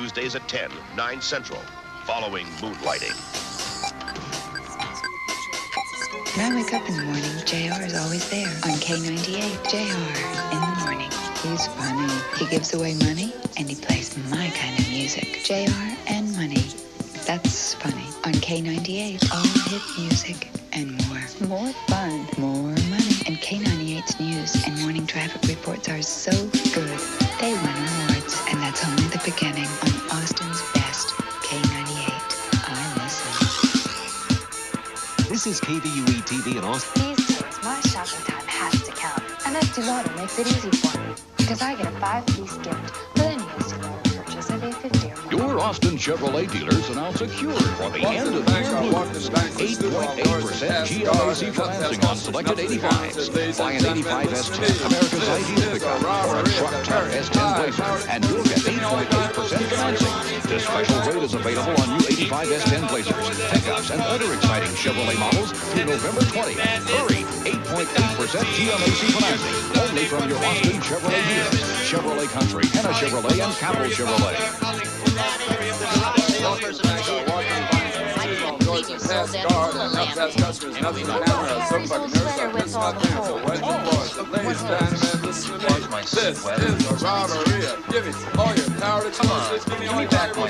Tuesdays at 10, 9 Central, following Moonlighting. When I wake up in the morning, JR is always there on K98. JR in the morning. He's funny. He gives away money and he plays my kind of music. JR and money. That's funny. On K98, all hit music and more. More fun. More money. And K98's news and morning traffic reports are so good. They win awards. And that's only the beginning on Austin's best. K98. I listen. This is KVUE TV in Austin. These days, my shopping time has to count. And Estee Lauder makes it easy for me. Because I get a 5-piece gift with any Estee Lauder purchase of $8.50 or more. Your Austin Chevrolet dealers announce a cure for the end of year blues. 8.8% GLAC financing on selected 85s. Buy an 85 S10, America's ideal pickup, or a truck type S10 Blazer, and you'll get 8.8% financing. This special rate is available on new 85 S10 Blazers, pickups, and other exciting Chevrolet models through November 20th. Hurry! 8.8% GLAC financing, only from your Austin Chevrolet dealers. Chevrolet Country, Henna Chevrolet, and Capital Chevrolet. Give me back my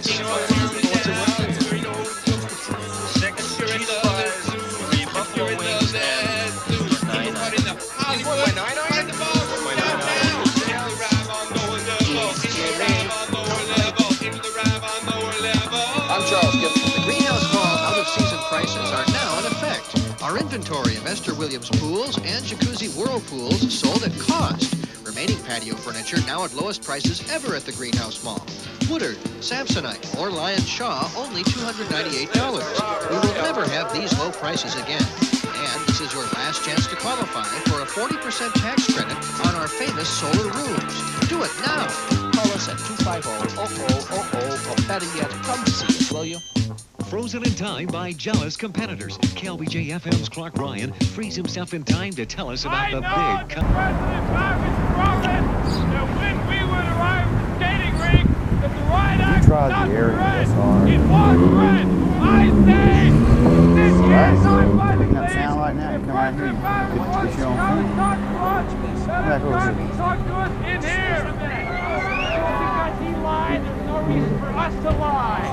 Our inventory of Esther Williams pools and jacuzzi whirlpools sold at cost. Remaining patio furniture now at lowest prices ever at the Greenhouse Mall. Woodard, Samsonite, or Lion Shaw, only $298. We will never have these low prices again. And this is your last chance to qualify for a 40% tax credit on our famous solar roofs. Do it now. Call us at 250-0000, or better yet, come see us, will you? Frozen in time by jealous competitors. KLBJ-FM's Clark Ryan frees himself in time to tell us about the big... President Biden promised that when we would arrive at the skating rink, that the riot act would not be read. It was read. I say, this year's non-violent thing, if President Biden wants to come and talk to us, let him come and talk to us in here. Because he lied, there's no reason for us to lie.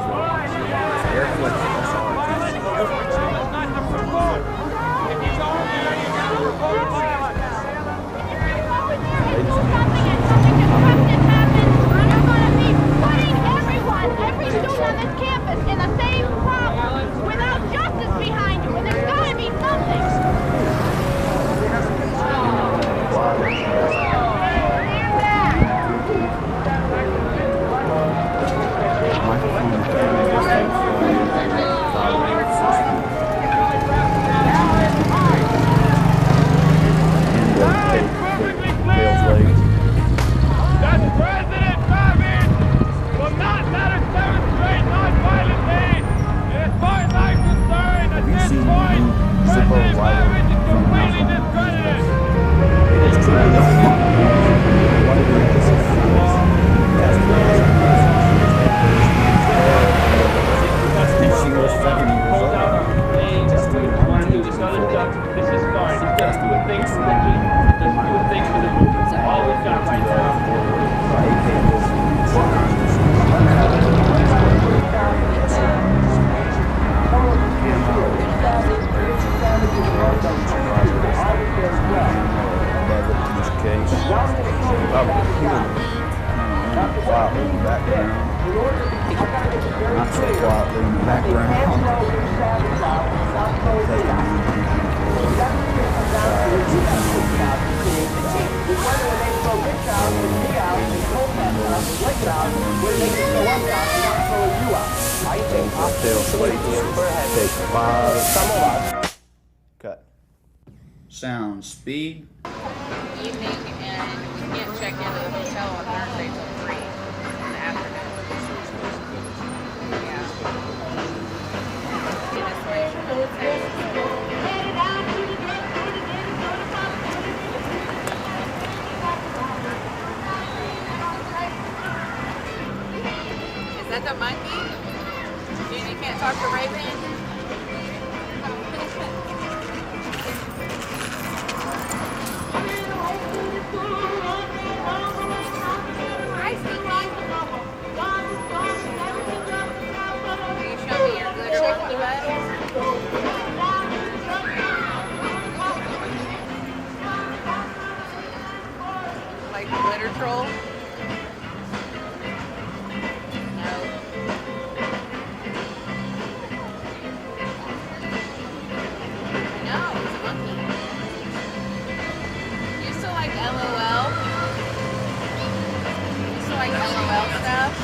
Every student on this campus in the same problem without justice behind you, and there's got to be something. Cut. Sound speed. Evening, and we can't check into the hotel on Thursday till 3 in the afternoon. Yeah. Is that I talk to Raven? Hi, Sneaky. Will you show me your good shaky butt? Like the glitter troll? No. No, it's a monkey. You still like LOL? You still like LOL stuff?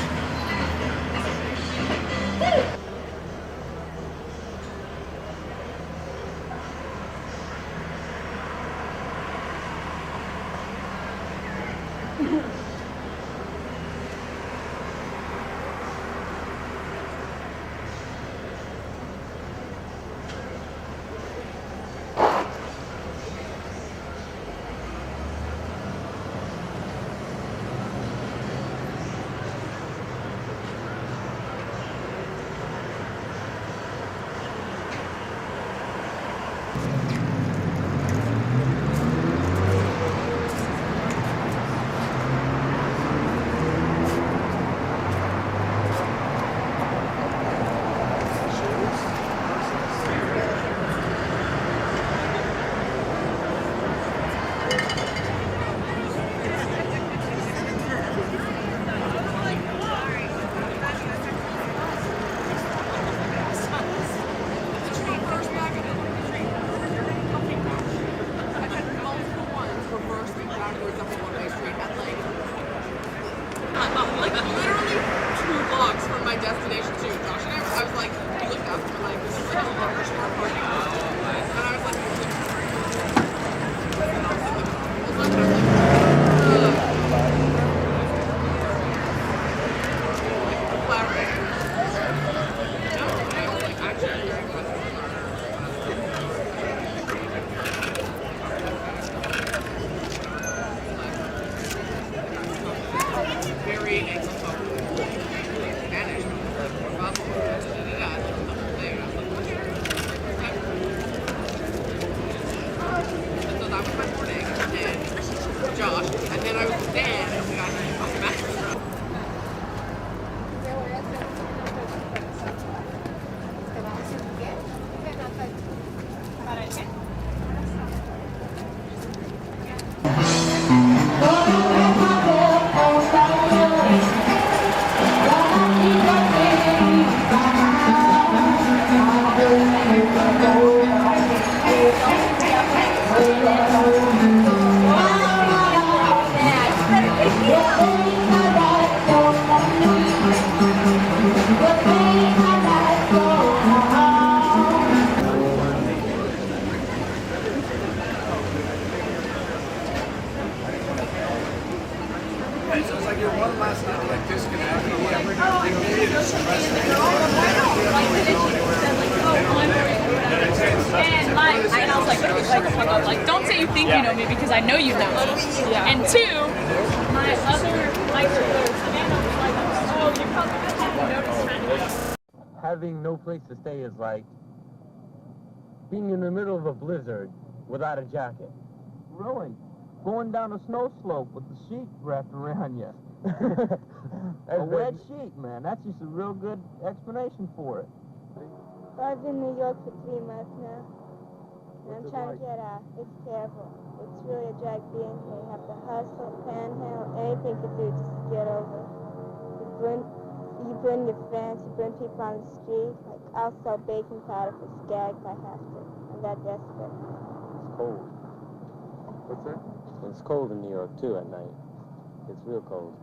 Like, don't say you think you know me because I know you know me. Yeah. And two, my other Amanda was like, oh, you probably noticed. Having no place to stay is like being in the middle of a blizzard without a jacket. Really? Going down a snow slope with the sheet wrapped around you. A wet sheet, man. That's just a real good explanation for it. I've been in New York for 3 months now. And I'm trying to get out. It's terrible. It's really a drag being here. You have to hustle, panhandle, anything to do just to get over. You burn your friends, you burn people on the street. Like, I'll sell baking powder for skag if I have to. I'm that desperate. It's cold. What's that? It's cold in New York, too, at night. It's real cold.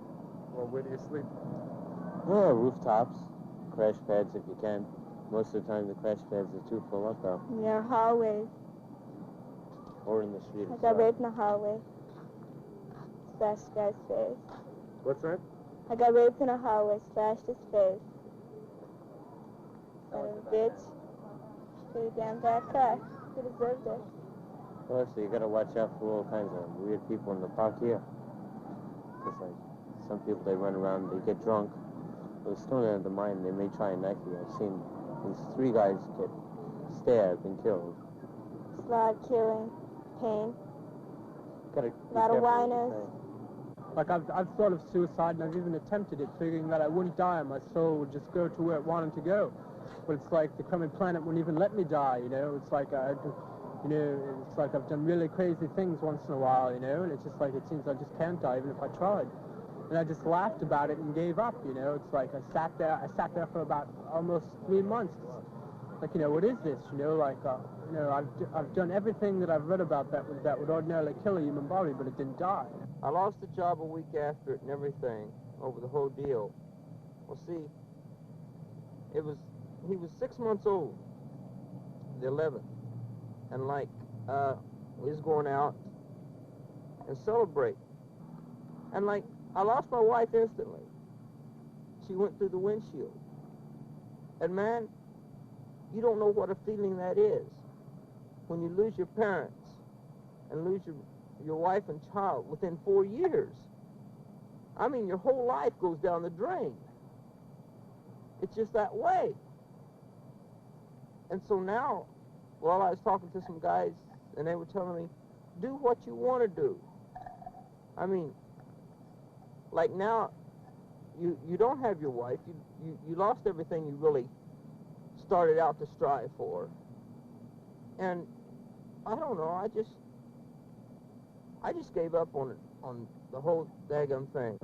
Well, where do you sleep? Well, rooftops, crash pads if you can. Most of the time, the crash pads are too full up, though. Yeah, hallways. Or in the street. I got raped in the hallway. Slashed the guy's face. What's that? I got raped in a hallway, slashed his face. Son of a bitch. Pretty damn bad car. He deserved it. Well, so you gotta watch out for all kinds of weird people in the park here. Because, like, some people, they run around, they get drunk. With a stone out of the mind, they may try and knife you. I've seen These 3 guys get stabbed and killed. It's a lot of killing, pain, Gotta a lot of whiners. Like, I've thought of suicide, and I've even attempted it, figuring that I wouldn't die and my soul would just go to where it wanted to go. But it's like the coming planet wouldn't even let me die, you know? It's like it's like I've done really crazy things once in a while, you know? And it's just like, it seems I just can't die, even if I tried. And I just laughed about it and gave up, you know? It's like I sat there for about almost 3 months. Like, you know, what is this, you know? Like, you know, I've done everything that I've read about that would ordinarily kill a human body, but it didn't die. I lost the job a week after it and everything over the whole deal. Well, see, he was 6 months old, the 11th, and like, we was going out and celebrate. And like, I lost my wife instantly. She went through the windshield. And man, you don't know what a feeling that is when you lose your parents and lose your wife and child within 4 years. I mean, your whole life goes down the drain. It's just that way. And so now, well, I was talking to some guys, and they were telling me, do what you want to do. I mean, like now, you don't have your wife. You lost everything you really started out to strive for. And I don't know, I just gave up on the whole daggum thing.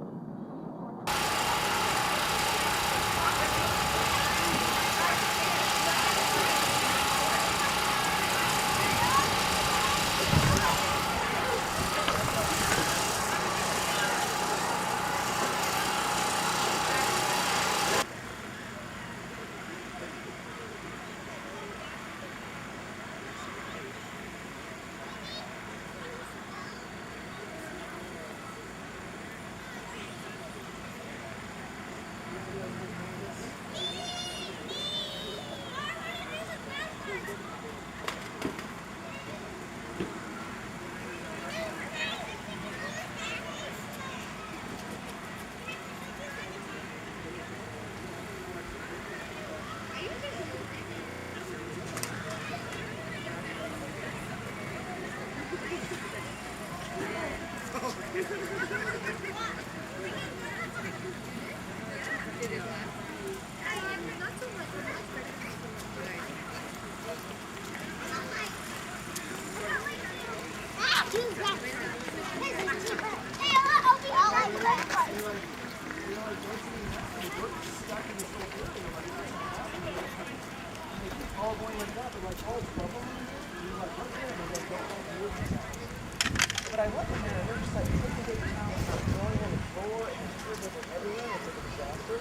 But I looked in there and they're just like taking towels and throwing on the floor and scribbling everywhere. It's like a disaster.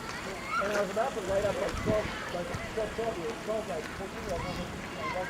And I was about to light up like 12 years, 12 like 14 years old.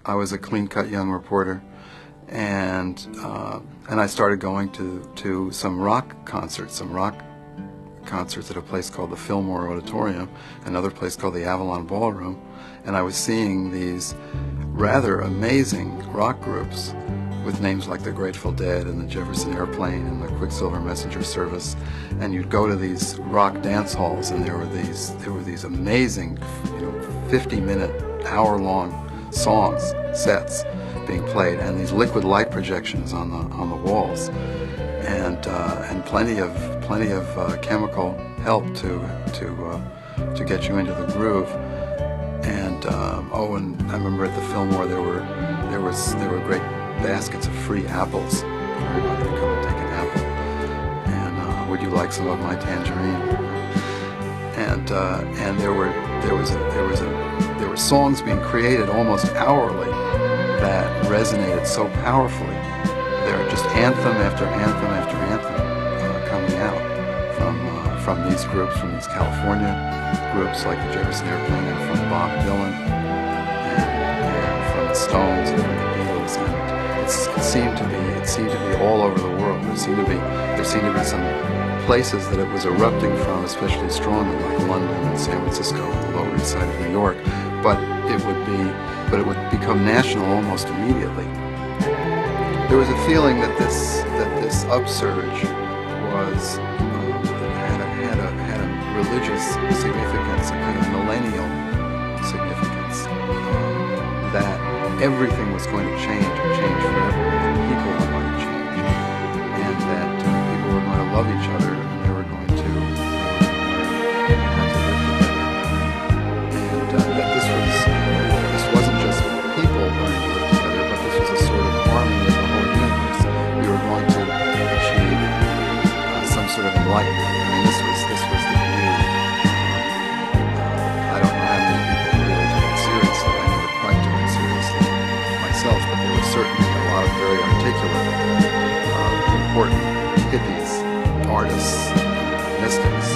I was a clean-cut young reporter, and I started going to some rock concerts at a place called the Fillmore Auditorium, another place called the Avalon Ballroom, and I was seeing these rather amazing rock groups with names like the Grateful Dead and the Jefferson Airplane and the Quicksilver Messenger Service, and you'd go to these rock dance halls, and there were these amazing, 50-minute, hour-long sets being played, and these liquid light projections on the walls, and plenty of chemical help to get you into the groove. And and I remember at the Fillmore there were great baskets of free apples. Everybody would come and take an apple, and would you like some of my tangerine? And there were songs being created almost hourly that resonated so powerfully. There were just anthem after anthem after anthem coming out from these groups, from these California groups like the Jefferson Airplane, and from Bob Dylan, and from the Stones, and from the Beatles, and it seemed to be all over the world. There seemed to be some places that it was erupting from especially strongly, like London and San Francisco and the Lower East Side of New York, but it would become national almost immediately. There was a feeling that this upsurge was had a religious significance, a kind of millennial significance, that everything was going to change and change forever, and people were going to change, and that people were going to love each other, and they were going to live together, and that this wasn't just people learning to live together, but this was a sort of harmony of the whole universe. We were going to achieve some sort of enlightenment. I mean, this was the view. I don't know how many people really took it seriously. I never quite took it seriously myself, but there were certainly a lot of very articulate, important hippies, artists, mystics,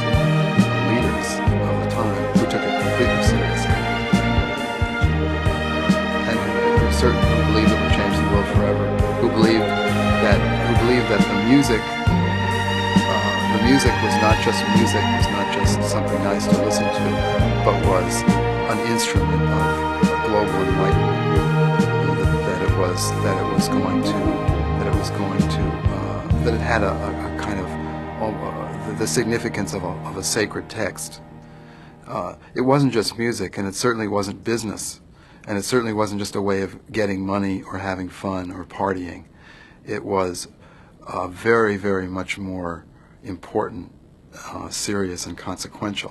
leaders of the time who took it completely seriously, and who certainly believed it would change the world forever. Who believed that the music was not just music, was not just something nice to listen to, but was an instrument of global enlightenment. That it had a kind of the significance of a sacred text. It wasn't just music, and it certainly wasn't business, and it certainly wasn't just a way of getting money or having fun or partying. It was very, very much more important, serious, and consequential.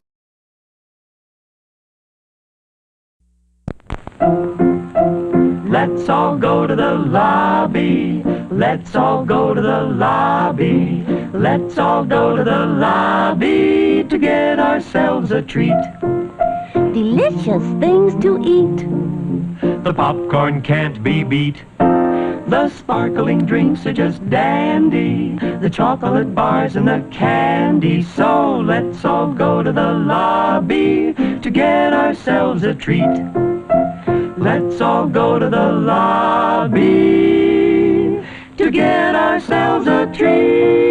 Let's all go to the lobby. Let's all go to the lobby. Let's all go to the lobby to get ourselves a treat. Delicious things to eat. The popcorn can't be beat. The sparkling drinks are just dandy. The chocolate bars and the candy. So let's all go to the lobby to get ourselves a treat. Let's all go to the lobby to get ourselves a treat.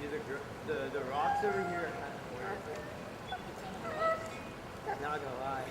The rocks over here are kind of weird. Not gonna lie.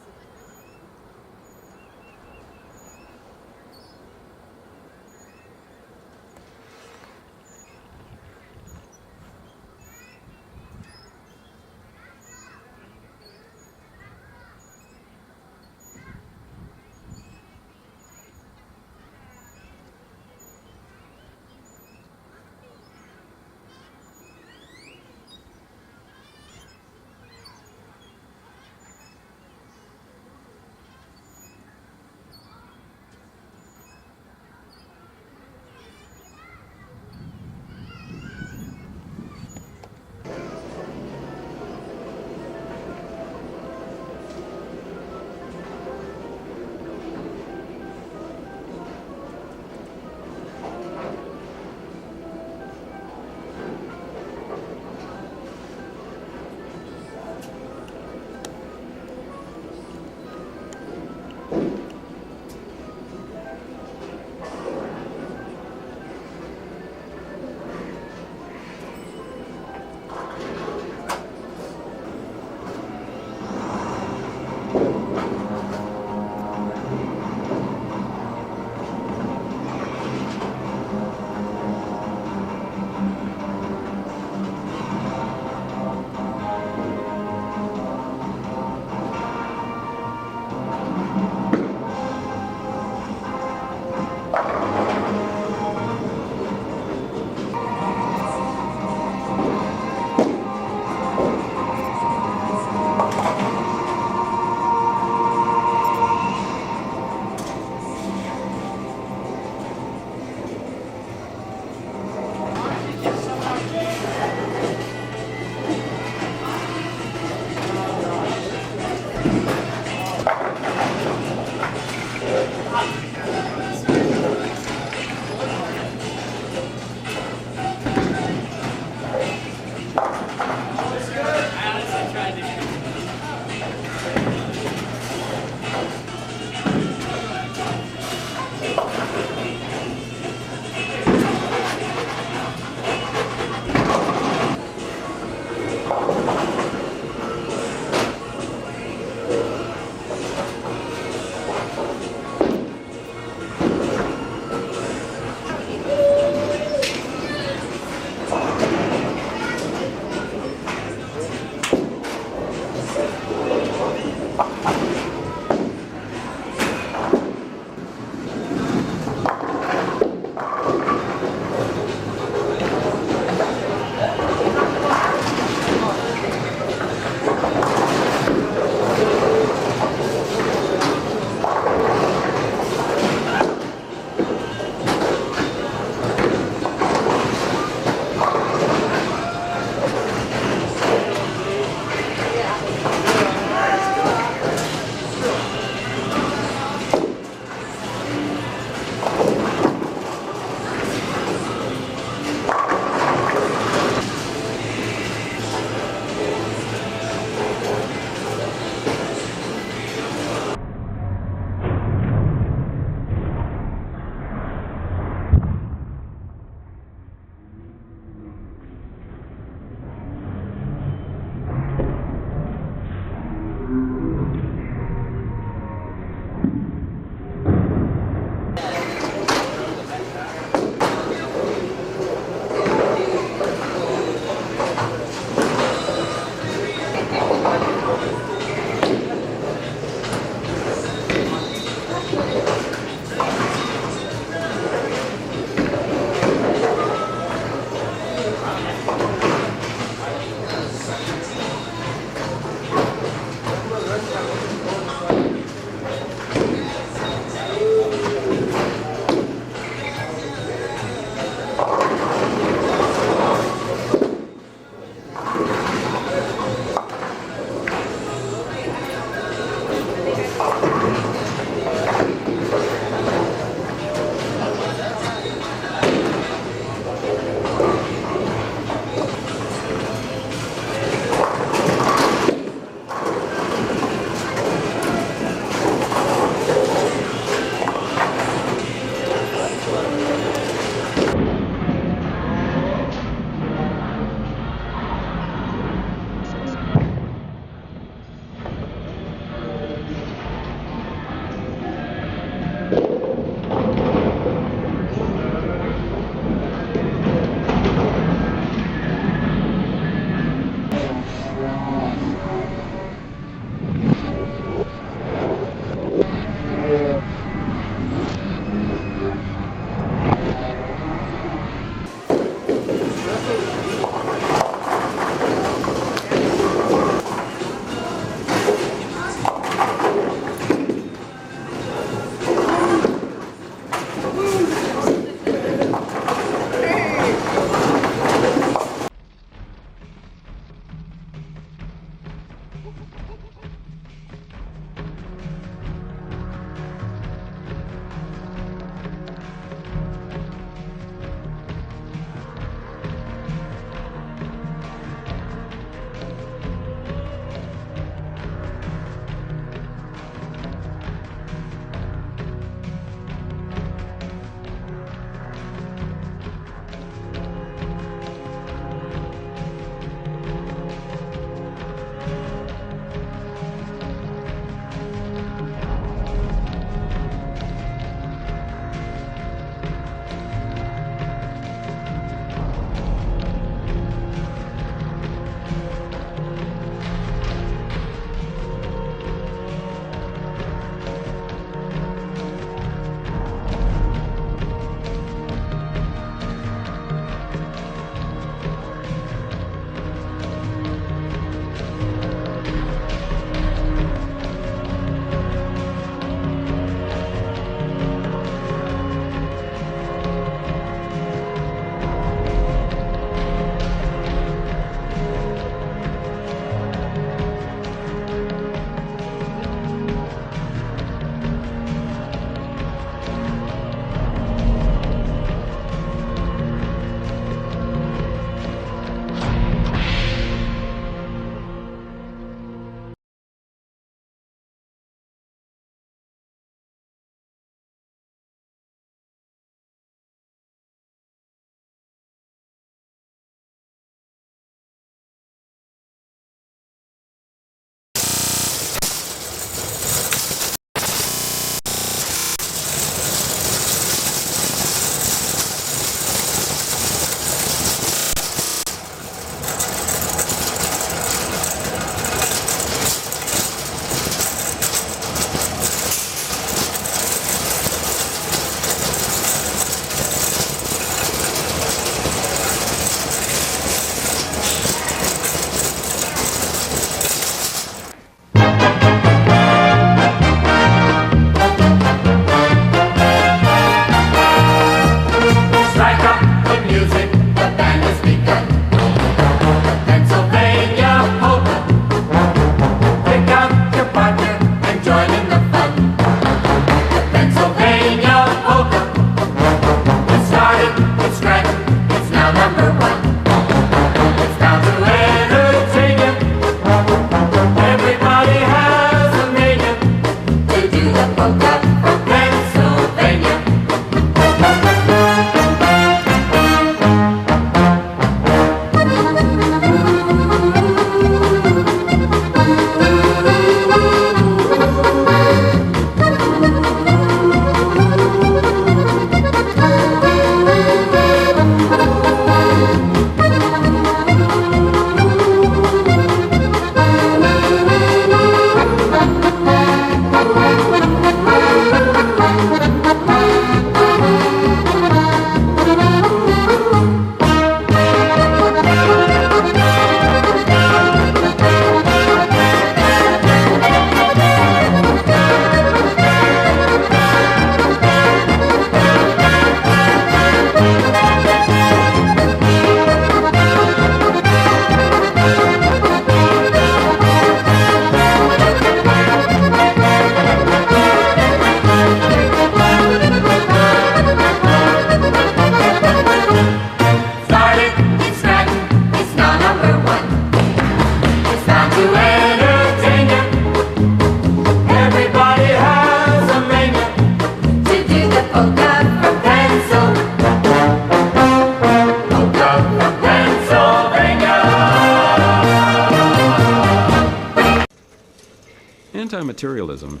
Anti-materialism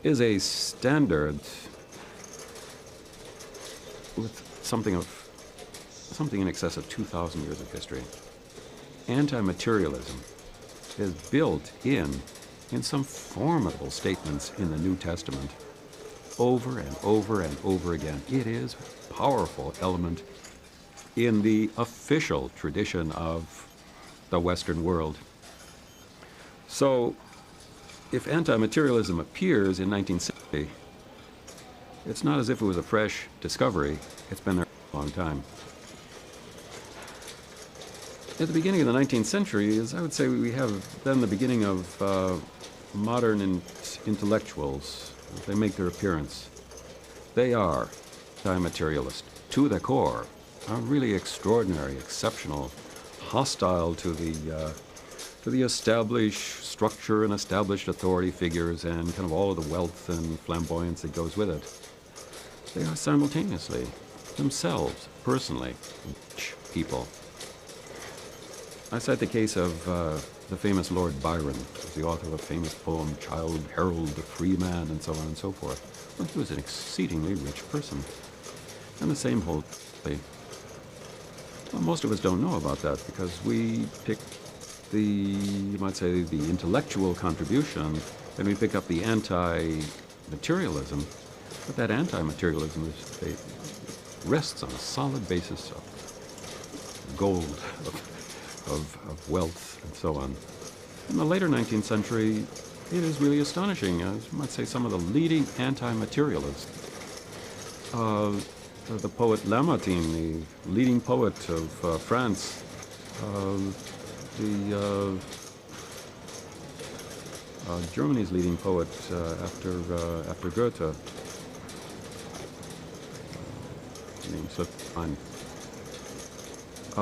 is a standard with something in excess of 2,000 years of history. Anti-materialism is built in some formidable statements in the New Testament over and over and over again. It is a powerful element in the official tradition of the Western world. So, if anti-materialism appears in 1960, it's not as if it was a fresh discovery. It's been there for a long time. At the beginning of the 19th century, as I would say, we have then the beginning of modern intellectuals. They make their appearance. They are anti-materialist to the core, are really extraordinary, exceptional, hostile to the established structure and established authority figures and kind of all of the wealth and flamboyance that goes with it. They are simultaneously themselves, personally, people. I cite the case of the famous Lord Byron, the author of a famous poem, Childe Harold, the Free Man, and so on and so forth. Well, he was an exceedingly rich person. And the same holds. Well, most of us don't know about that because we pick you might say, the intellectual contribution, and we pick up the anti-materialism. But that anti-materialism rests on a solid basis of gold, of wealth, and so on. In the later 19th century, it is really astonishing. As you might say, some of the leading anti-materialists. The poet Lamartine, the leading poet of France, Germany's leading poet after Goethe. Name slipped mind.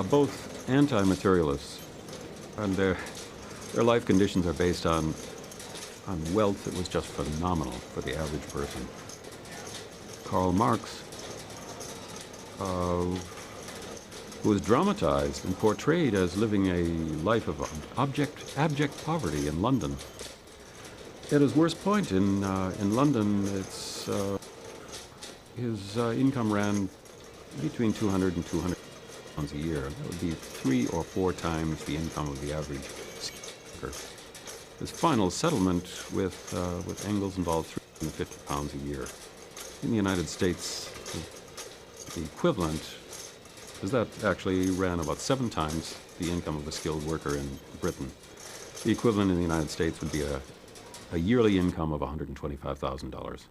Both anti-materialists, and their life conditions are based on wealth that was just phenomenal for the average person. Karl Marx, who was dramatized and portrayed as living a life of abject poverty in London. At his worst point in London, his income ran between 200 and 200 pounds a year. That would be 3 or 4 times the income of the average worker. His final settlement with Engels involved 350 pounds a year. In the United States, the equivalent, because that actually ran about 7 times the income of a skilled worker in Britain. The equivalent in the United States would be a yearly income of $125,000.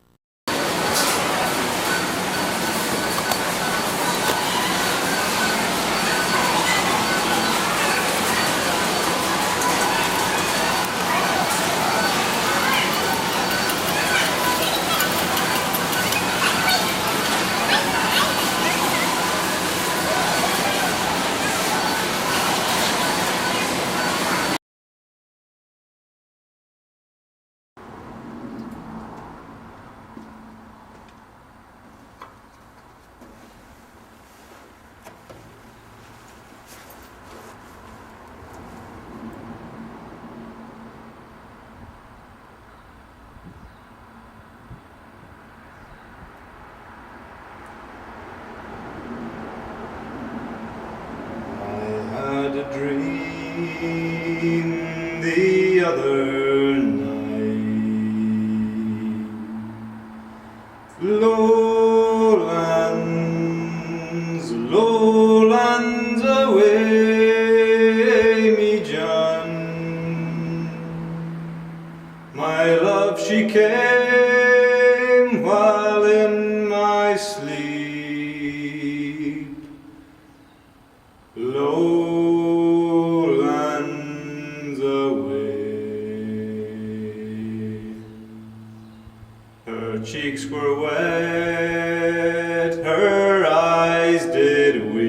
Dream the other night, lowlands, lowlands away, me John, my love, she came while in my sleep, lowlands away. Her cheeks were wet, her eyes did weep.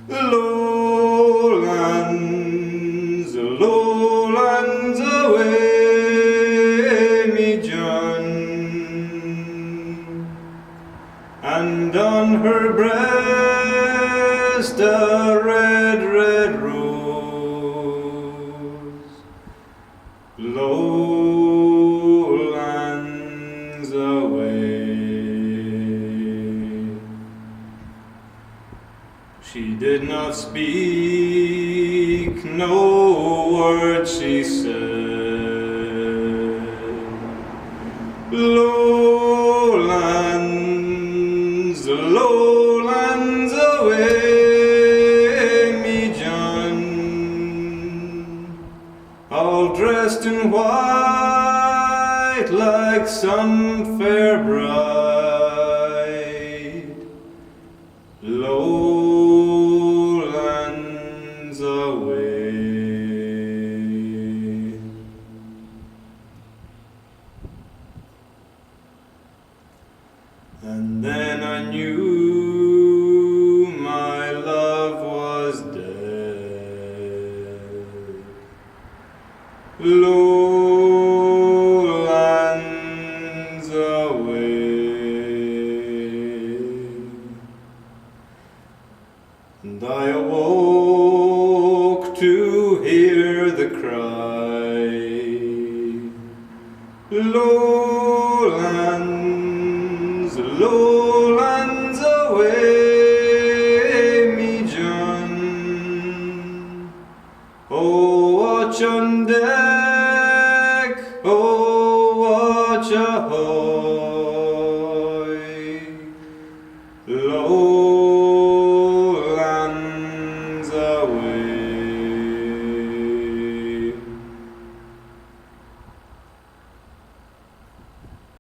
Lowlands, lowlands away, me John, and on her breast a red, red rose. Lowlands away. She did not speak, no word she said. Lowlands, lowlands away, me John, all dressed in white like some fair bride. Lowlands lowlands away. And I awoke to hear the cry, lowlands, lowlands away, me John. Oh, watch on deck, oh, watch ahoy, low